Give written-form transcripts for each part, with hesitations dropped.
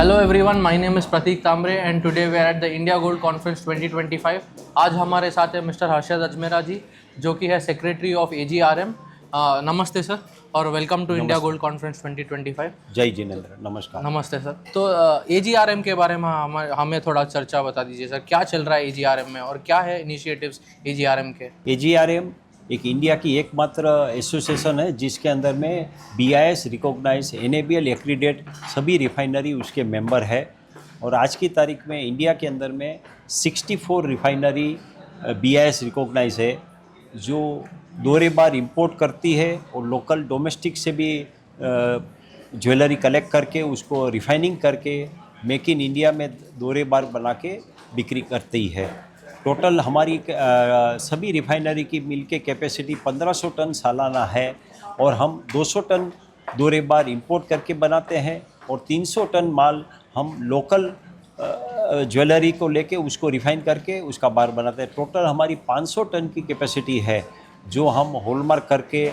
Hello everyone, my name is Prateek Tambre and today we are at the India gold conference 2025। आज हमारे साथ है mister Harshad Ajmera जी, जो कि है सेक्रेटरी ऑफ AGRM। नमस्ते सर और welcome to India gold conference 2025। जय जिनेंद्र, नमस्कार। नमस्ते सर। तो AGRM के बारे में हमें थोड़ा चर्चा बता दीजिए सर, क्या चल रहा है AGRM में और क्या है इनिशिएटिव्स AGRM के। AGRM एक इंडिया की एकमात्र एसोसिएशन है जिसके अंदर में BIS रिकॉग्नाइज NABL एक्रीडेट सभी रिफाइनरी उसके मेंबर है। और आज की तारीख में इंडिया के अंदर में 64 रिफाइनरी BIS रिकॉग्नाइज है, जो दोहरे बार इंपोर्ट करती है और लोकल डोमेस्टिक से भी ज्वेलरी कलेक्ट करके उसको रिफाइनिंग करके मेक इन इंडिया में दोहरे बार बना के बिक्री करती है। टोटल हमारी सभी रिफाइनरी की मिल के कैपेसिटी 1500 टन सालाना है और हम 200 टन दोहरे बार इंपोर्ट करके बनाते हैं और 300 टन माल हम लोकल ज्वेलरी को लेके उसको रिफाइन करके उसका बार बनाते हैं। टोटल हमारी 500 टन की कैपेसिटी है जो हम हॉलमार्क करके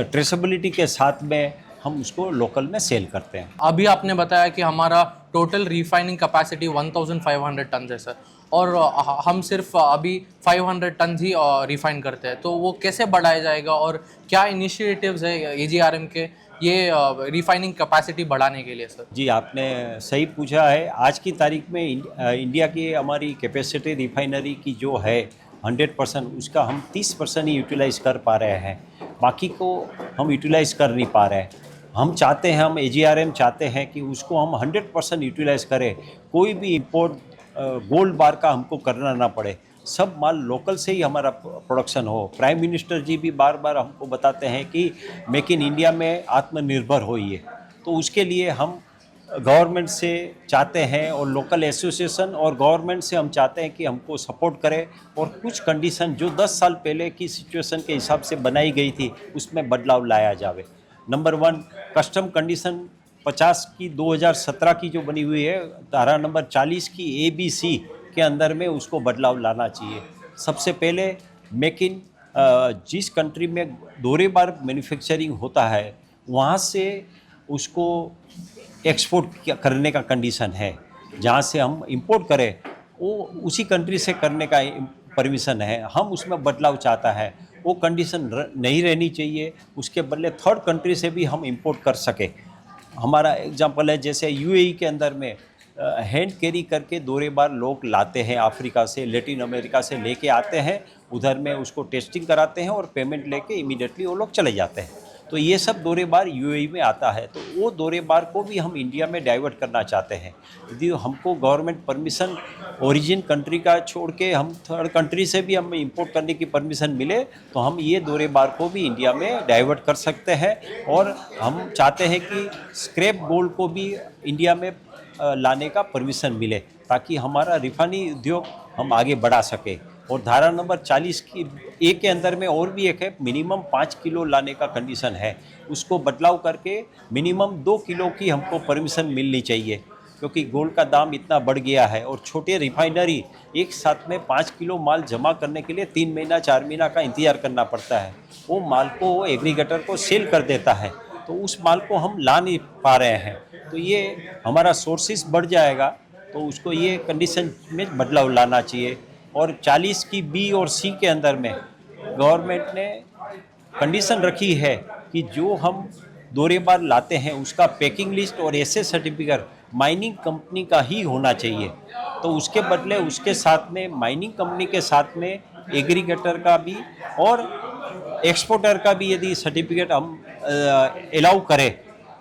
ट्रेसेबिलिटी के साथ में हम उसको लोकल में सेल करते हैं। अभी आपने बताया कि हमारा टोटल रिफाइनिंग कैपेसिटी 1500 टन है सर, और हम सिर्फ अभी 500 टन ही रिफाइन करते हैं, तो वो कैसे बढ़ाया जाएगा और क्या इनिशिएटिव्स है AGRM के ये रिफाइनिंग कैपेसिटी बढ़ाने के लिए सर? जी, आपने सही पूछा है। आज की तारीख में इंडिया की हमारी कैपेसिटी रिफाइनरी की जो है 100%, उसका हम 30% ही यूटिलाइज़ कर पा रहे हैं, बाकी को हम यूटिलाइज़ कर नहीं पा रहे हैं। हम चाहते हैं, हम AGRM चाहते हैं कि उसको हम 100% यूटिलाइज़ करें। कोई भी इंपोर्ट गोल्ड बार का हमको करना ना पड़े, सब माल लोकल से ही हमारा प्रोडक्शन हो। प्राइम मिनिस्टर जी भी बार बार हमको बताते हैं कि मेक इन इंडिया में आत्मनिर्भर होइए, तो उसके लिए हम गवर्नमेंट से चाहते हैं और लोकल एसोसिएशन और गवर्नमेंट से हम चाहते हैं कि हमको सपोर्ट करें और कुछ कंडीशन जो 10 साल पहले की सिचुएशन के हिसाब से बनाई गई थी उसमें बदलाव लाया जावे। नंबर 1, कस्टम कंडीशन 50 की 2017 की जो बनी हुई है, धारा नंबर 40 की ABC के अंदर में उसको बदलाव लाना चाहिए। सबसे पहले मेक इन जिस कंट्री में दोहरे बार मैन्युफैक्चरिंग होता है वहाँ से उसको एक्सपोर्ट करने का कंडीशन है। जहाँ से हम इंपोर्ट करें वो उसी कंट्री से करने का परमिशन है। हम उसमें बदलाव चाहता है, वो कंडीशन नहीं रहनी चाहिए। उसके बदले थर्ड कंट्री से भी हम इंपोर्ट कर सके। हमारा एग्जांपल है, जैसे UAE के अंदर में हैंड कैरी करके दोहरे बार लोग लाते हैं, अफ्रीका से, लैटिन अमेरिका से लेके आते हैं, उधर में उसको टेस्टिंग कराते हैं और पेमेंट लेके इमीडिएटली वो लोग चले जाते हैं। तो ये सब दोहरे बार UAE में आता है, तो वो दोहरे बार को भी हम इंडिया में डाइवर्ट करना चाहते हैं। यदि हमको गवर्नमेंट परमिशन ओरिजिन कंट्री का छोड़ के हम थर्ड कंट्री से भी हम इंपोर्ट करने की परमिशन मिले तो हम ये दोहरे बार को भी इंडिया में डाइवर्ट कर सकते हैं। और हम चाहते हैं कि स्क्रैप गोल्ड को भी इंडिया में लाने का परमिशन मिले ताकि हमारा रिफाइनरी उद्योग हम आगे बढ़ा सके। और धारा नंबर 40 की A के अंदर में और भी एक है, मिनिमम 5 किलो लाने का कंडीशन है, उसको बदलाव करके मिनिमम 2 किलो की हमको परमिशन मिलनी चाहिए, क्योंकि गोल्ड का दाम इतना बढ़ गया है और छोटे रिफाइनरी एक साथ में 5 किलो माल जमा करने के लिए 3 महीना 4 महीना का इंतज़ार करना पड़ता है। वो माल को एग्रीगेटर को सेल कर देता है, तो उस माल को हम ला नहीं पा रहे हैं। तो ये हमारा सोर्सेस बढ़ जाएगा, तो उसको ये कंडीशन में बदलाव लाना चाहिए। और 40 की B और C के अंदर में गवर्नमेंट ने कंडीशन रखी है कि जो हम दोहरे बार लाते हैं उसका पैकिंग लिस्ट और ऐसे सर्टिफिकेट माइनिंग कंपनी का ही होना चाहिए। तो उसके बदले उसके साथ में माइनिंग कंपनी के साथ में एग्रीगेटर का भी और एक्सपोर्टर का भी यदि सर्टिफिकेट हम अलाउ करें,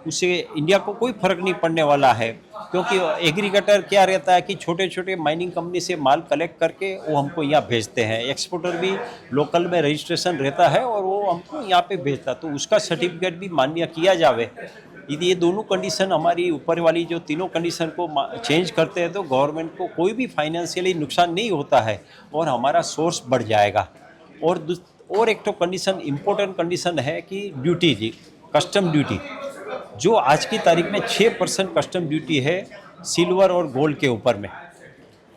उससे इंडिया को कोई फर्क नहीं पड़ने वाला है। क्योंकि एग्रीगेटर क्या रहता है कि छोटे छोटे माइनिंग कंपनी से माल कलेक्ट करके वो हमको यहाँ भेजते हैं। एक्सपोर्टर भी लोकल में रजिस्ट्रेशन रहता है और वो हमको यहाँ पे भेजता है, तो उसका सर्टिफिकेट भी मान्य किया जावे। यदि ये दोनों कंडीशन हमारी ऊपर वाली जो तीनों कंडीशन को चेंज करते हैं तो गवर्नमेंट को कोई भी फाइनेंशियली नुकसान नहीं होता है और हमारा सोर्स बढ़ जाएगा। और एक तो कंडीशन, इम्पोर्टेंट कंडीशन है कि ड्यूटी जी, कस्टम ड्यूटी, जो आज की तारीख में 6% कस्टम ड्यूटी है सिल्वर और गोल्ड के ऊपर में,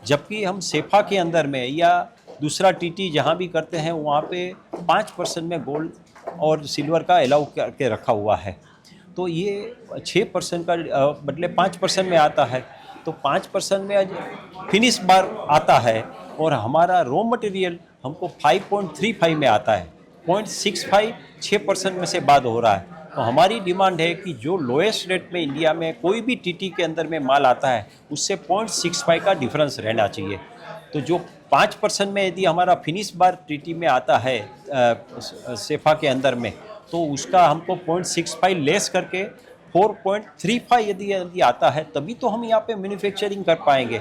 जबकि हम सेफा के अंदर में या दूसरा TT जहाँ भी करते हैं वहाँ पे 5% में गोल्ड और सिल्वर का अलाउ करके रखा हुआ है। तो ये 6% का बदले 5% में आता है। तो 5% में आज फिनिश बार आता है और हमारा रॉ मटेरियल हमको 5.35 में आता है। 0.65 6% में से बाद हो रहा है। तो हमारी डिमांड है कि जो लोएस्ट रेट में इंडिया में कोई भी टीटी के अंदर में माल आता है उससे 0.65 का डिफरेंस रहना चाहिए। तो जो 5% में यदि हमारा फिनिश बार टीटी में आता है सेफा के अंदर में, तो उसका हमको 0.65 लेस करके 4.35 यदि आता है तभी तो हम यहाँ पे मैन्युफैक्चरिंग कर पाएंगे।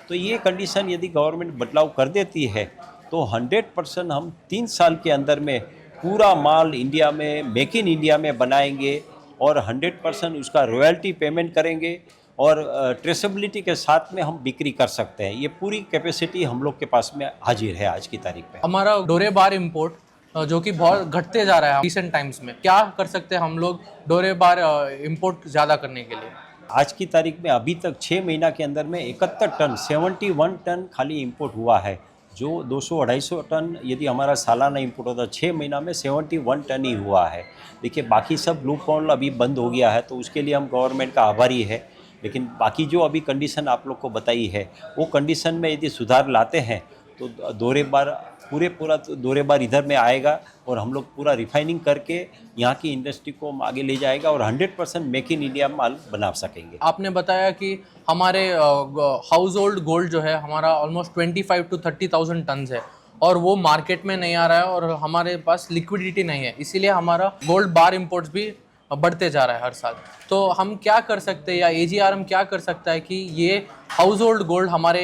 तो ये कंडीशन यदि गवर्नमेंट बदलाव कर देती है तो 100% हम 3 साल के अंदर में पूरा माल इंडिया में मेक इन इंडिया में बनाएंगे और 100% उसका रॉयल्टी पेमेंट करेंगे और ट्रेसेबिलिटी के साथ में हम बिक्री कर सकते हैं। ये पूरी कैपेसिटी हम लोग के पास में हाजिर है आज की तारीख में। हमारा डोरे बार इम्पोर्ट जो कि बहुत घटते जा रहा है रिसेंट टाइम्स में, क्या कर सकते हैं हम लोग डोरे बार इम्पोर्ट ज़्यादा करने के लिए? आज की तारीख में अभी तक 6 महीना के अंदर में 71 टन 71 टन खाली इंपोर्ट हुआ है। जो 200-250 टन यदि हमारा सालाना इंपोर्ट होता है, 6 महीना में 71 टन ही हुआ है। देखिए बाकी सब लूप होल अभी बंद हो गया है तो उसके लिए हम गवर्नमेंट का आभारी है। लेकिन बाकी जो अभी कंडीशन आप लोग को बताई है वो कंडीशन में यदि सुधार लाते हैं तो दोहरे बार पूरा दोहरे बार इधर में आएगा और हम लोग पूरा रिफाइनिंग करके यहाँ की इंडस्ट्री को हम आगे ले जाएगा और 100% मेक इन इंडिया माल बना सकेंगे। आपने बताया कि हमारे हाउस होल्ड गोल्ड जो है हमारा ऑलमोस्ट 25 to 30,000 टन है और वो मार्केट में नहीं आ रहा है और हमारे पास लिक्विडिटी नहीं है, इसीलिए हमारा गोल्ड बार इम्पोर्ट्स भी बढ़ते जा रहा है हर साल। तो हम क्या कर सकते हैं या AGRM क्या कर सकता है कि ये हाउस होल्ड गोल्ड हमारे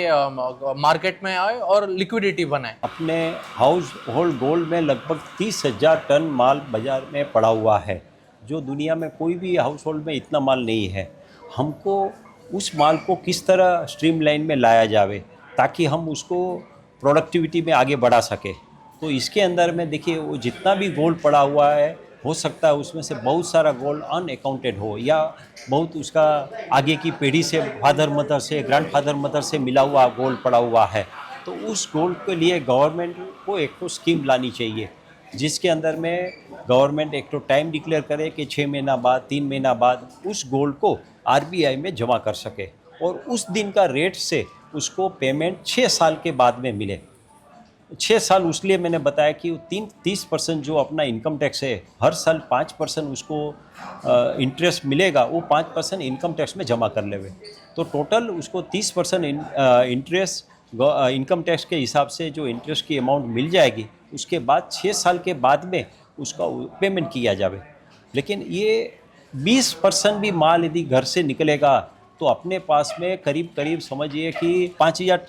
मार्केट में आए और लिक्विडिटी बनाए? अपने हाउस होल्ड गोल्ड में लगभग 30,000 टन माल बाज़ार में पड़ा हुआ है, जो दुनिया में कोई भी हाउस होल्ड में इतना माल नहीं है। हमको उस माल को किस तरह स्ट्रीमलाइन में लाया जावे ताकि हम उसको प्रोडक्टिविटी में आगे बढ़ा सके। तो इसके अंदर में देखिए वो जितना भी गोल्ड पड़ा हुआ है हो सकता है उसमें से बहुत सारा गोल्ड अनअकाउंटेड हो या बहुत उसका आगे की पीढ़ी से फादर मदर से ग्रैंडफादर मदर से मिला हुआ गोल्ड पड़ा हुआ है। तो उस गोल्ड के लिए गवर्नमेंट को एक तो स्कीम लानी चाहिए जिसके अंदर में गवर्नमेंट एक तो टाइम डिक्लेयर करे कि 6 महीना बाद 3 महीना बाद उस गोल्ड को RBI में जमा कर सके और उस दिन का रेट से उसको पेमेंट 6 साल के बाद में मिले। 6 साल उसलिए मैंने बताया कि 30% जो अपना इनकम टैक्स है हर साल 5% उसको इंटरेस्ट मिलेगा, वो 5% इनकम टैक्स में जमा कर लेवे तो टोटल उसको 30% इंटरेस्ट इनकम टैक्स के हिसाब से जो इंटरेस्ट की अमाउंट मिल जाएगी उसके बाद 6 साल के बाद में उसका पेमेंट किया जावे। लेकिन ये 20% भी माल यदि घर से निकलेगा तो अपने पास में करीब समझिए कि 5,000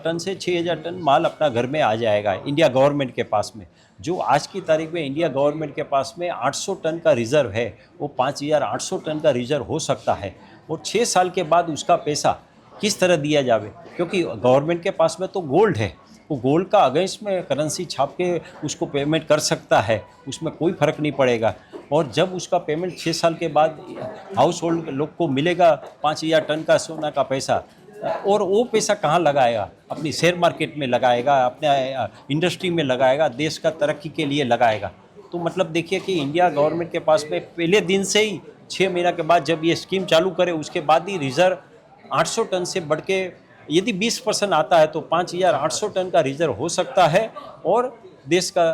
टन से 6,000 टन माल अपना घर में आ जाएगा इंडिया गवर्नमेंट के पास में। जो आज की तारीख में इंडिया गवर्नमेंट के पास में 800 टन का रिज़र्व है, वो 5,800 टन का रिज़र्व हो सकता है और 6 साल के बाद उसका पैसा किस तरह दिया जावे, क्योंकि गवर्नमेंट के पास में तो गोल्ड है, वो गोल्ड का अगेंस्ट में करेंसी छाप के उसको पेमेंट कर सकता है, उसमें कोई फ़र्क नहीं पड़ेगा। और जब उसका पेमेंट 6 साल के बाद हाउस होल्ड लोग को मिलेगा 5,000 टन का सोना का पैसा, और वो पैसा कहाँ लगाएगा? अपनी शेयर मार्केट में लगाएगा, अपने इंडस्ट्री में लगाएगा, देश का तरक्की के लिए लगाएगा। तो मतलब देखिए कि इंडिया गवर्नमेंट के पास में पहले दिन से ही 6 महीना के बाद जब ये स्कीम चालू करे उसके बाद ही रिज़र्व 800 टन से बढ़ के यदि 20% आता है तो 5,800 टन का रिज़र्व हो सकता है और देश का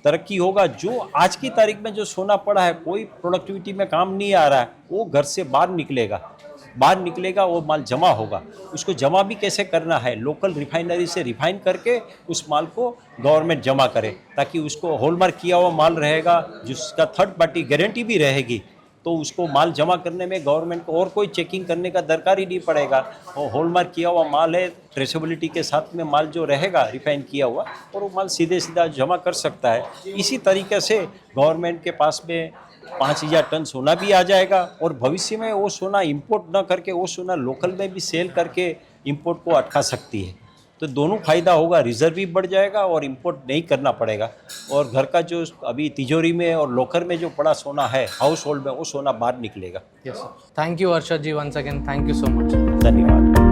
तरक्की होगा। जो आज की तारीख में जो सोना पड़ा है कोई प्रोडक्टिविटी में काम नहीं आ रहा है, वो घर से बाहर निकलेगा, वो माल जमा होगा। उसको जमा भी कैसे करना है? लोकल रिफाइनरी से रिफाइन करके उस माल को गवर्नमेंट जमा करे ताकि उसको हॉलमार्क किया हुआ माल रहेगा जिसका थर्ड पार्टी गारंटी भी रहेगी, तो उसको माल जमा करने में गवर्नमेंट को और कोई चेकिंग करने का दरकार ही नहीं पड़ेगा। और हॉलमार्क किया हुआ माल है, ट्रेसेबिलिटी के साथ में माल जो रहेगा रिफाइन किया हुआ, और वो माल सीधा जमा कर सकता है। इसी तरीके से गवर्नमेंट के पास में 5,000 टन सोना भी आ जाएगा और भविष्य में वो सोना इंपोर्ट न करके वो सोना लोकल में भी सेल करके इंपोर्ट को अटका सकती है। तो दोनों फ़ायदा होगा, रिजर्व भी बढ़ जाएगा और इंपोर्ट नहीं करना पड़ेगा, और घर का जो अभी तिजोरी में और लॉकर में जो पड़ा सोना है हाउस होल्ड में, वो सोना बाहर निकलेगा। Yes sir, thank you Arshad ji, once again thank you so much. धन्यवाद।